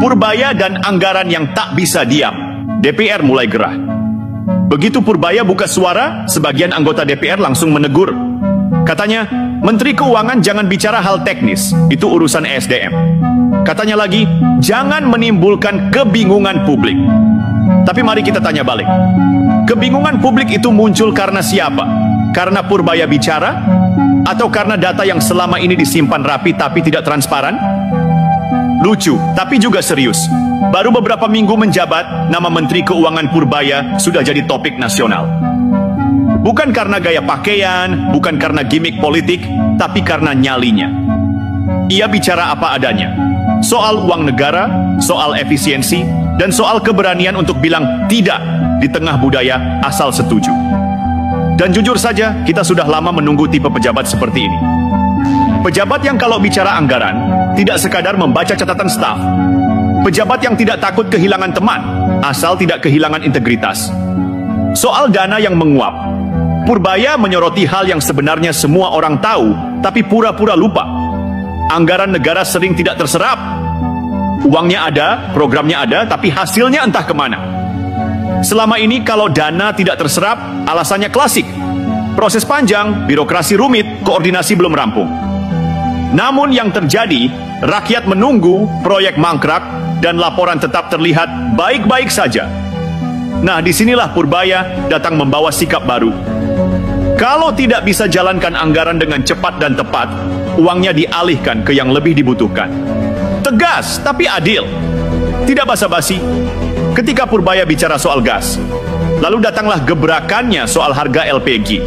Purbaya dan anggaran yang tak bisa diam. DPR mulai gerah. Begitu Purbaya buka suara, sebagian anggota DPR langsung menegur. Katanya, Menteri Keuangan jangan bicara hal teknis, itu urusan ESDM. Katanya lagi, jangan menimbulkan kebingungan publik. Tapi mari kita tanya balik. Kebingungan publik itu muncul karena siapa? Karena Purbaya bicara? Atau karena data yang selama ini disimpan rapi tapi tidak transparan? Lucu, tapi juga serius. Baru beberapa minggu menjabat, nama Menteri Keuangan Purbaya sudah jadi topik nasional. Bukan karena gaya pakaian, bukan karena gimmick politik, tapi karena nyalinya. Ia bicara apa adanya. Soal uang negara, soal efisiensi, dan soal keberanian untuk bilang tidak di tengah budaya asal setuju. Dan jujur saja, kita sudah lama menunggu tipe pejabat seperti ini. Pejabat yang kalau bicara anggaran, tidak sekadar membaca catatan staf. Pejabat yang tidak takut kehilangan teman, asal tidak kehilangan integritas. Soal dana yang menguap, Purbaya menyoroti hal yang sebenarnya semua orang tahu, tapi pura-pura lupa. Anggaran negara sering tidak terserap. Uangnya ada, programnya ada, tapi hasilnya entah kemana. Selama ini kalau dana tidak terserap, alasannya klasik. Proses panjang, birokrasi rumit, koordinasi belum rampung. Namun yang terjadi, rakyat menunggu, proyek mangkrak, dan laporan tetap terlihat baik-baik saja. Nah, disinilah Purbaya datang membawa sikap baru. Kalau tidak bisa jalankan anggaran dengan cepat dan tepat, uangnya dialihkan ke yang lebih dibutuhkan. Tegas, tapi adil. Tidak basa-basi. Ketika Purbaya bicara soal gas, lalu datanglah gebrakannya soal harga LPG.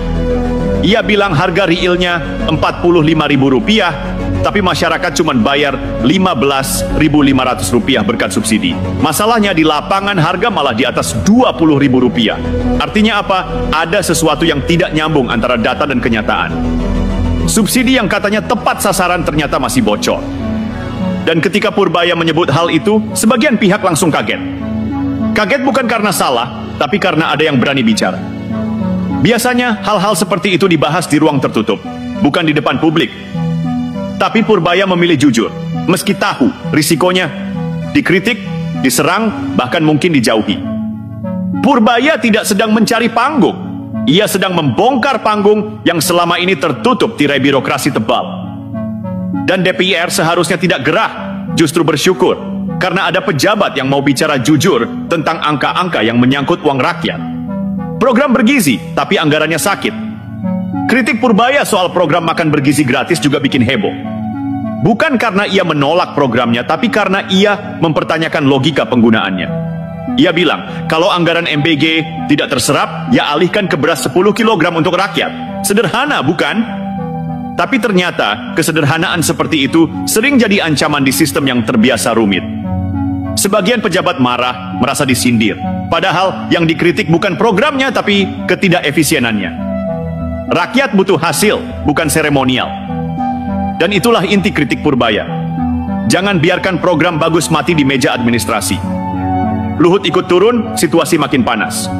Ia bilang harga realnya Rp45.000, tapi masyarakat cuma bayar Rp15.500 berkat subsidi. Masalahnya di lapangan harga malah di atas Rp20.000. Artinya apa? Ada sesuatu yang tidak nyambung antara data dan kenyataan. Subsidi yang katanya tepat sasaran ternyata masih bocor. Dan ketika Purbaya menyebut hal itu, sebagian pihak langsung kaget. Kaget bukan karena salah, tapi karena ada yang berani bicara. Biasanya hal-hal seperti itu dibahas di ruang tertutup, bukan di depan publik. Tapi Purbaya memilih jujur, meski tahu risikonya dikritik, diserang, bahkan mungkin dijauhi. Purbaya tidak sedang mencari panggung. Ia sedang membongkar panggung yang selama ini tertutup tirai birokrasi tebal. Dan DPR seharusnya tidak gerah, justru bersyukur, karena ada pejabat yang mau bicara jujur tentang angka-angka yang menyangkut uang rakyat. Program bergizi, tapi anggarannya sakit. Kritik Purbaya soal program makan bergizi gratis juga bikin heboh. Bukan karena ia menolak programnya, tapi karena ia mempertanyakan logika penggunaannya. Ia bilang, kalau anggaran MBG tidak terserap, ya alihkan ke beras 10 kg untuk rakyat. Sederhana, bukan? Tapi ternyata, kesederhanaan seperti itu sering jadi ancaman di sistem yang terbiasa rumit. Sebagian pejabat marah, merasa disindir. Padahal yang dikritik bukan programnya, tapi ketidakefisienannya. Rakyat butuh hasil, bukan seremonial. Dan itulah inti kritik Purbaya. Jangan biarkan program bagus mati di meja administrasi. Luhut ikut turun, situasi makin panas.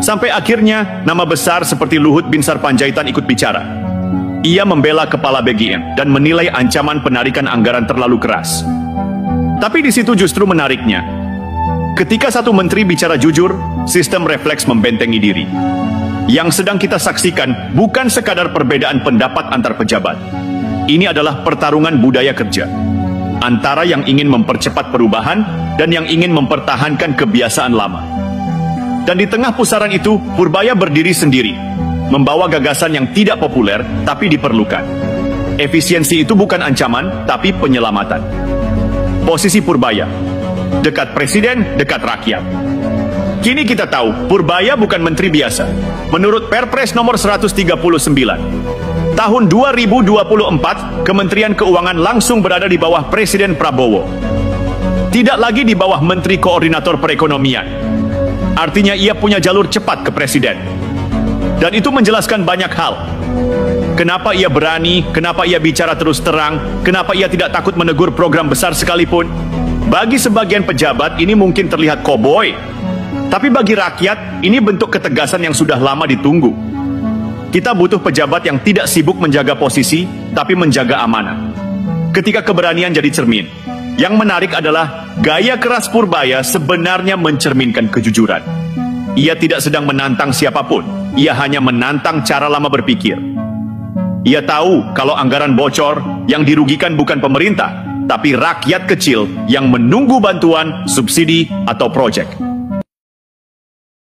Sampai akhirnya, nama besar seperti Luhut Binsar Panjaitan ikut bicara. Ia membela kepala BGN dan menilai ancaman penarikan anggaran terlalu keras. Tapi di situ justru menariknya. Ketika satu menteri bicara jujur, sistem refleks membentengi diri. Yang sedang kita saksikan bukan sekadar perbedaan pendapat antar pejabat. Ini adalah pertarungan budaya kerja. Antara yang ingin mempercepat perubahan dan yang ingin mempertahankan kebiasaan lama. Dan di tengah pusaran itu, Purbaya berdiri sendiri. Membawa gagasan yang tidak populer, tapi diperlukan. Efisiensi itu bukan ancaman, tapi penyelamatan. Posisi Purbaya, dekat presiden, dekat rakyat. Kini kita tahu, Purbaya bukan menteri biasa. Menurut Perpres nomor 139, tahun 2024, Kementerian Keuangan langsung berada di bawah Presiden Prabowo. Tidak lagi di bawah Menteri Koordinator Perekonomian. Artinya ia punya jalur cepat ke presiden. Dan itu menjelaskan banyak hal. Kenapa ia berani, kenapa ia bicara terus terang, kenapa ia tidak takut menegur program besar sekalipun. Bagi sebagian pejabat ini mungkin terlihat koboi. Tapi bagi rakyat, ini bentuk ketegasan yang sudah lama ditunggu. Kita butuh pejabat yang tidak sibuk menjaga posisi, tapi menjaga amanah. Ketika keberanian jadi cermin, Yang menarik adalah gaya keras Purbaya sebenarnya mencerminkan kejujuran. Ia tidak sedang menantang siapapun, ia hanya menantang cara lama berpikir. Ia tahu kalau anggaran bocor, yang dirugikan bukan pemerintah, tapi rakyat kecil yang menunggu bantuan, subsidi, atau proyek.